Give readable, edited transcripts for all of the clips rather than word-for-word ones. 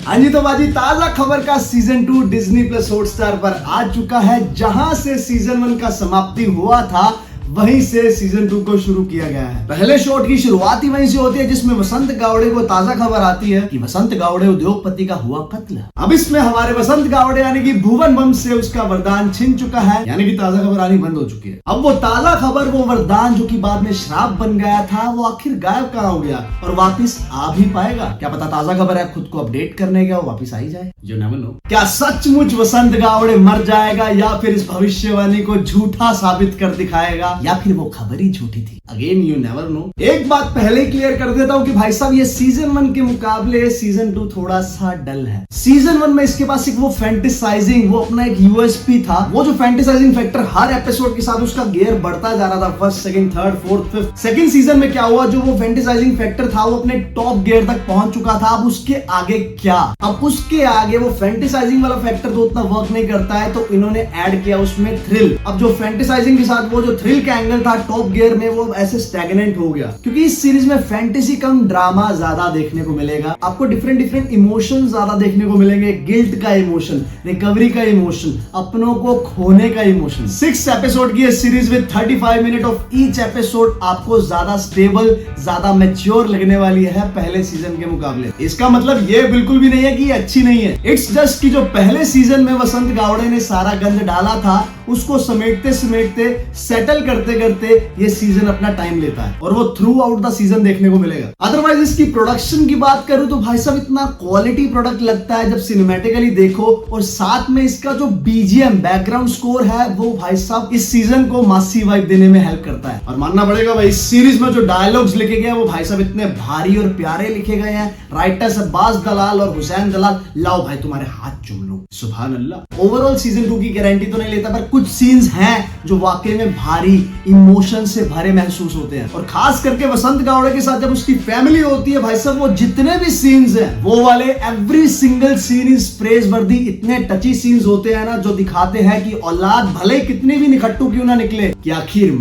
हाँ जी, तो बाजी ताजा खबर का सीजन 2 डिज्नी प्लस हॉटस्टार पर आ चुका है। जहां से सीजन 1 का समाप्ति हुआ था वहीं से सीजन 2 को शुरू किया गया है। पहले शॉट की शुरुआत ही वहीं से होती है जिसमें वसंत गावड़े को ताजा खबर आती है कि वसंत गावड़े उद्योगपति का हुआ कत्ल। अब इसमें हमारे वसंत गावड़े यानी कि भुवन बम से उसका वरदान छिन चुका है, यानी कि ताजा खबर आनी बंद हो चुकी है। अब वो ताजा खबर, वो वरदान जो कि बाद में श्राप बन गया था, वो आखिर गायब कहाँ हो गया और वापिस आ भी पाएगा? क्या पता ताजा खबर है खुद को अपडेट करने का वो वापिस आई जाए। You never know। क्या सचमुच वसंत गावड़े मर जाएगा या फिर इस भविष्यवाणी को झूठा साबित कर दिखाएगा या फिर वो खबर ही झूठी थी? Again you never know. एक बात पहले क्लियर कर देता हूँ कि भाई साहब ये सीजन 1 के मुकाबले सीजन 2 थोड़ा सा डल है। सीजन 1 में इसके पास एक वो फैंटेसाइजिंग, वो अपना एक यूएसपी था, वो जो फैंटेसाइजिंग फैक्टर हर एपिसोड के साथ उसका गियर बढ़ता जा रहा था, first, second, third, fourth, fifth. Second season में क्या हुआ, जो वो फैंटेसाइजिंग फैक्टर था वो अपने टॉप गियर तक पहुंच चुका था। अब उसके आगे क्या? अब उसके आगे वो फैंटेसाइजिंग वाला फैक्टर तो उतना वर्क नहीं करता है, तो इन्होंने ऐड किया उसमें थ्रिल। अब जो फैंटेसाइजिंग के साथ वो जो थ्रिल का एंगल था टॉप गियर में, वो ऐसे स्टैग्नेंट हो गया, क्योंकि इस सीरीज में फैंटेसी कम ड्रामा ज्यादा देखने को मिलेगा। आपको डिफरेंट डिफरेंट इमोशन ज्यादा देखने को मिलेंगे। गिल्ट का इमोशन, रिकवरी का इमोशन, अपनों को खोने का इमोशन। 6 एपिसोड की series with 35 minute of each episode आपको ज्यादा स्टेबल, ज्यादा मैच्योर लगने वाली है पहले सीजन के मुकाबले। इसका मतलब ये बिल्कुल भी नहीं है कि अच्छी नहीं है। इट्स जस्ट कि जो पहले सीजन में वसंत गावड़े ने सारा गंद डाला था उसको समेटते समेटते, सेटल करते करते ये सीजन अपना टाइम लेता है और वो थ्रू आउट द सीजन देखने को मिलेगा। अदरवाइज इसकी प्रोडक्शन की बात करूं तो भाई साहब इतना क्वालिटी प्रोडक्ट लगता है जब सिनेमैटिकली देखो, और साथ में इसका जो बीजीएम बैकग्राउंड स्कोर है वो भाई साहब इस सीजन को मासी वाइब देने में हेल्प करता है। और मानना पड़ेगा भाई, इस सीरीज में जो डायलॉग्स लिखे गए हैं वो भाई साहब इतने भारी और प्यारे लिखे गए हैं। राइटर्स अब्बास दलाल और हुसैन दलाल, लाओ भाई तुम्हारे हाथ चूम लो, सुभान अल्लाह। ओवरऑल सीजन 2 की गारंटी तो नहीं लेता, पर कुछ सीन्स हैं जो वाकई में भारी इमोशन से भरे महसूस होते हैं। और खास करके वसंत गावड़े के साथ जब उसकी फैमिली होती है भाई साहब, वो जितने भी सीन्स हैं वो वाले every single scene is praiseworthy. इतने टची सीन्स होते हैं ना जो दिखाते हैं कि औलाद भले कितनी भी निखट्टू क्यों ना निकले, कि आखिर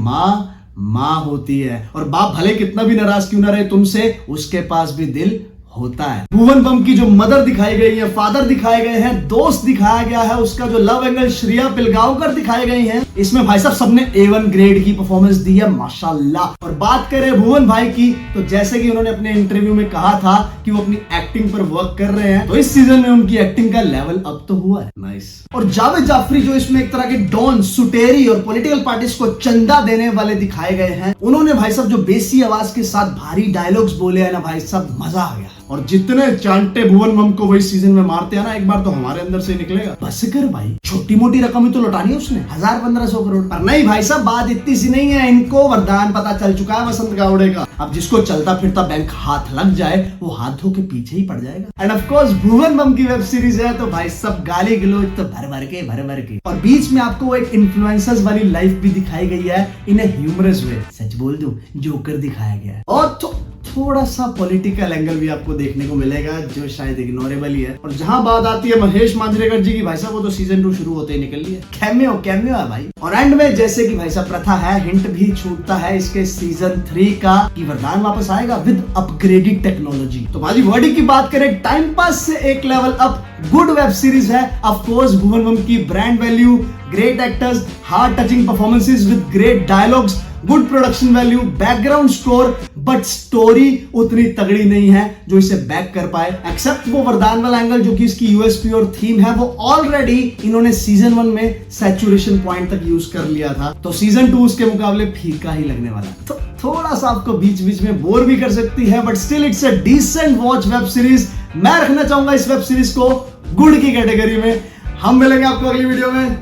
माँ होती है, और बाप भले कितना भी नाराज क्यों ना रहे तुमसे, उसके पास भी दिल होता है। भुवन बम की जो मदर दिखाई गई है, फादर दिखाए गए हैं, दोस्त दिखाया गया है, उसका जो लव एंगल श्रेया पिलगांवकर दिखाए गए हैं, इसमें भाई साहब सबने A1 ग्रेड की परफॉर्मेंस दी है माशाल्लाह। और बात करें भुवन भाई की, तो जैसे कि उन्होंने अपने इंटरव्यू में कहा था कि वो अपनी एक्टिंग पर वर्क कर रहे हैं, तो इस सीजन में उनकी एक्टिंग का लेवल अप तो हुआ है। नाइस। और जावेद जाफरी जो इसमें एक तरह के डॉन, सुटेरी और पॉलिटिकल पार्टीज को चंदा देने वाले दिखाए गए हैं, उन्होंने भाई साहब जो बेसी आवाज के साथ भारी डायलॉग्स बोले हैं ना भाई साहब, मजा आ गया। और जितने चांटे भुवन बम को वही सीजन में मारते हैं ना, एक बार तो हमारे अंदर से निकलेगा बस कर भाई, छोटी मोटी रकम ही तो लौटानी है उसने, 1000-1500 करोड़। पर नहीं भाई साहब, बात इतनी सी नहीं है। इनको वरदान पता चल चुका है वसंत गावड़े का। अब जिसको चलता फिरता बैंक हाथ लग जाए वो हाथ धो के पीछे ही पड़ जाएगा। एंड ऑफ कोर्स भुवन बम की वेब सीरीज है तो भाई सब गाली गलोच तो भर भर के, और बीच में आपको वो एक इन्फ्लुएंसर्स वाली लाइफ भी दिखाई गई है इन ए ह्यूमरस वे। सच बोल दूं, जोकर दिखाया गया है, और थोड़ा सा पॉलिटिकल एंगल भी आपको देखने को मिलेगा जो शायद इग्नोरेबल ही है। और जहां बात आती है महेश मांजरेकर जी की, भाई साहब वो तो सीजन 2 शुरू होते ही निकल लिया, कैमियो है भाई। और एंड में जैसे कि भाई साहब प्रथा है, हिंट भी छूटता है इसके सीजन 3 का कि वरदान वापस आएगा विद अपग्रेडेड टेक्नोलॉजी। तो भाई वर्डी की बात करें, टाइम पास से एक level up good web series है। ऑफ कोर्स भुवन बम की brand value, great actors, heart touching performances with great dialogues, good production value, background score, but story उतनी तगड़ी नहीं है जो इसे बैक कर पाए। एक्सेप्ट वो वरदान वाला एंगल जो कि इसकी यूएसपी और थीम है, वो ऑलरेडी इन्होंने सीजन 1 में सैचुरेशन पॉइंट तक यूज कर लिया था, तो सीजन 2 उसके मुकाबले फीका ही लगने वाला है। तो थोड़ा सा आपको बीच बीच में बोर भी कर सकती है, but still it's a decent watch web series. मैं रखना चाहूंगा इस वेब सीरीज को गुड की कैटेगरी में। हम मिलेंगे आपको अगली वीडियो में,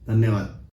धन्यवाद।